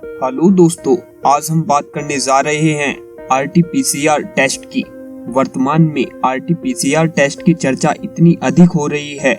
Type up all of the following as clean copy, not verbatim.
Hello दोस्तों, आज हम बात करने जा रहे हैं RT-PCR टेस्ट की। वर्तमान में RT-PCR टेस्ट की चर्चा इतनी अधिक हो रही है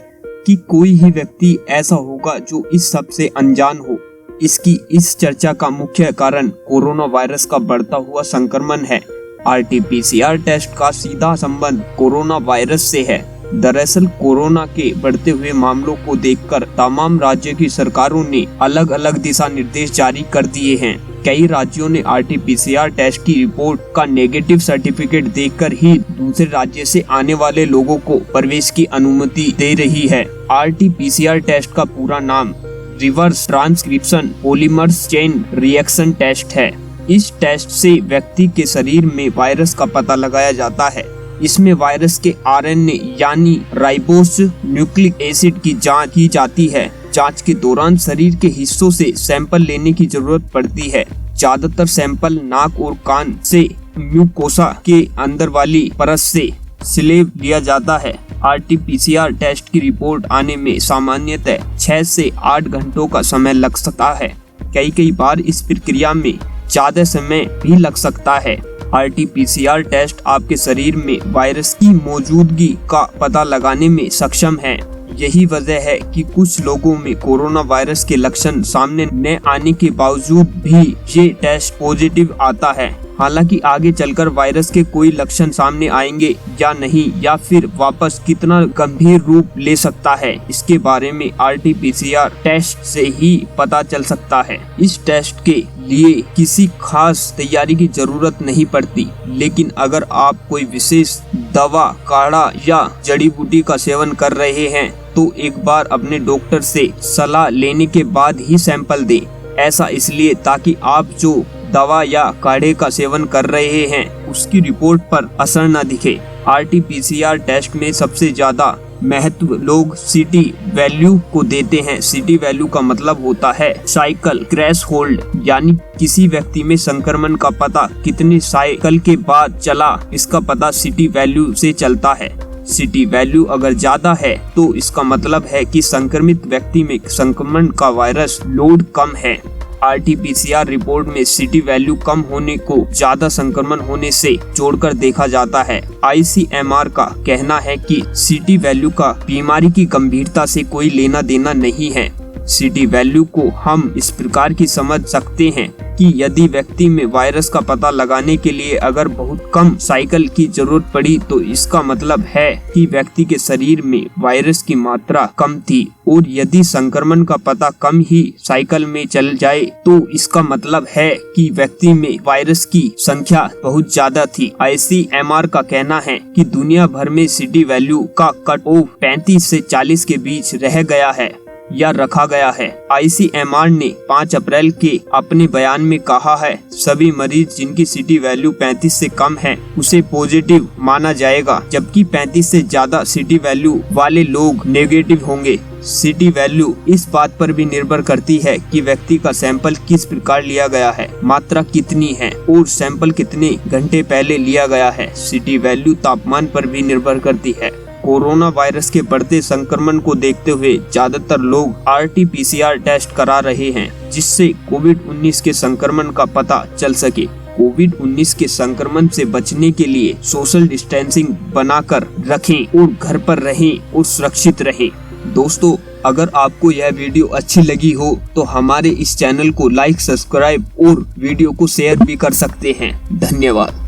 कि कोई ही व्यक्ति ऐसा होगा जो इस सब से अनजान हो। इस चर्चा का मुख्य कारण कोरोना वायरस का बढ़ता हुआ संक्रमण है। RT-PCR टेस्ट का सीधा संबंध कोरोना वायरस से है। दरअसल कोरोना के बढ़ते हुए मामलों को देखकर तमाम राज्यों की सरकारों ने अलग अलग दिशा निर्देश जारी कर दिए हैं। कई राज्यों ने RT-PCR टेस्ट की रिपोर्ट का नेगेटिव सर्टिफिकेट देखकर ही दूसरे राज्य से आने वाले लोगों को प्रवेश की अनुमति दे रही है। RT-PCR टेस्ट का पूरा नाम reverse transcription polymers chain reaction test है। इस टेस्ट से व्यक्ति के शरीर में वायरस का पता लगाया जाता है। इसमें वायरस के RNA यानी राइबोस न्यूक्लिक एसिड की जांच की जाती है। जांच के दौरान शरीर के हिस्सों से सैंपल लेने की जरूरत पड़ती है। ज्यादातर सैंपल नाक और कान से म्यूकोसा के अंदर वाली परत से स्लैब लिया जाता है। RT-PCR टेस्ट की रिपोर्ट आने में सामान्यतः 6 से 8 घंटों का समय लग सकता है। कई बार इस प्रक्रिया में ज्यादा समय भी लग सकता है। RT-PCR टेस्ट आपके शरीर में वायरस की मौजूदगी का पता लगाने में सक्षम है। यही वजह है कि कुछ लोगों में कोरोना वायरस के लक्षण सामने न आने के बावजूद भी ये टेस्ट पॉजिटिव आता है। हालांकि आगे चलकर वायरस के कोई लक्षण सामने आएंगे या नहीं, या फिर वापस कितना गंभीर रूप ले सकता है, इसके बारे में RT-PCR टेस्ट से ही पता चल सकता है। इस टेस्ट के लिए किसी खास तैयारी की जरूरत नहीं पड़ती, लेकिन अगर आप कोई विशेष दवा, काढ़ा या जड़ी बूटी का सेवन कर रहे हैं तो एक बार अपने डॉक्टर से सलाह लेने के बाद ही सैंपल दें। ऐसा इसलिए ताकि आप जो दवा या काढ़े का सेवन कर रहे हैं उसकी रिपोर्ट पर असर न दिखे। RT-PCR टेस्ट में सबसे ज्यादा महत्व लोग CT वैल्यू को देते हैं। CT वैल्यू का मतलब होता है साइकिल क्रैश होल्ड, यानी किसी व्यक्ति में संक्रमण का पता कितने साइकिल के बाद चला, इसका पता CT वैल्यू से चलता है। CT वैल्यू अगर ज्यादा है तो इसका मतलब है कि संक्रमित व्यक्ति में संक्रमण का वायरस लोड कम है। RT-PCR रिपोर्ट में CT वैल्यू कम होने को ज्यादा संक्रमण होने से जोड़कर देखा जाता है। ICMR का कहना है कि CT वैल्यू का बीमारी की गंभीरता से कोई लेना देना नहीं है। CT वैल्यू को हम इस प्रकार की समझ सकते हैं कि यदि व्यक्ति में वायरस का पता लगाने के लिए अगर बहुत कम साइकिल की जरूरत पड़ी तो इसका मतलब है कि व्यक्ति के शरीर में वायरस की मात्रा कम थी, और यदि संक्रमण का पता कम ही साइकिल में चल जाए तो इसका मतलब है कि व्यक्ति में वायरस की संख्या बहुत ज्यादा थी। ICMR का कहना है कि दुनिया भर में CT वैल्यू का कट ऑफ 35 से 40 के बीच रह गया है या रखा गया है। ICMR ने 5 अप्रैल के अपने बयान में कहा है, सभी मरीज जिनकी CT वैल्यू 35 से कम है उसे पॉजिटिव माना जाएगा, जबकि 35 से ज्यादा CT वैल्यू वाले लोग नेगेटिव होंगे। CT वैल्यू इस बात पर भी निर्भर करती है कि व्यक्ति का सैंपल किस प्रकार लिया गया है, मात्रा कितनी है और सैंपल कितने घंटे पहले लिया गया है। CT वैल्यू तापमान पर भी निर्भर करती है। कोरोना वायरस के बढ़ते संक्रमण को देखते हुए ज्यादातर लोग RT-PCR टेस्ट करा रहे हैं, जिससे कोविड-19 के संक्रमण का पता चल सके। कोविड-19 के संक्रमण से बचने के लिए सोशल डिस्टेंसिंग बनाकर रखें और घर पर रहें और सुरक्षित रहें। दोस्तों, अगर आपको यह वीडियो अच्छी लगी हो तो हमारे इस चैनल को लाइक, सब्सक्राइब और वीडियो को शेयर भी कर सकते हैं। धन्यवाद।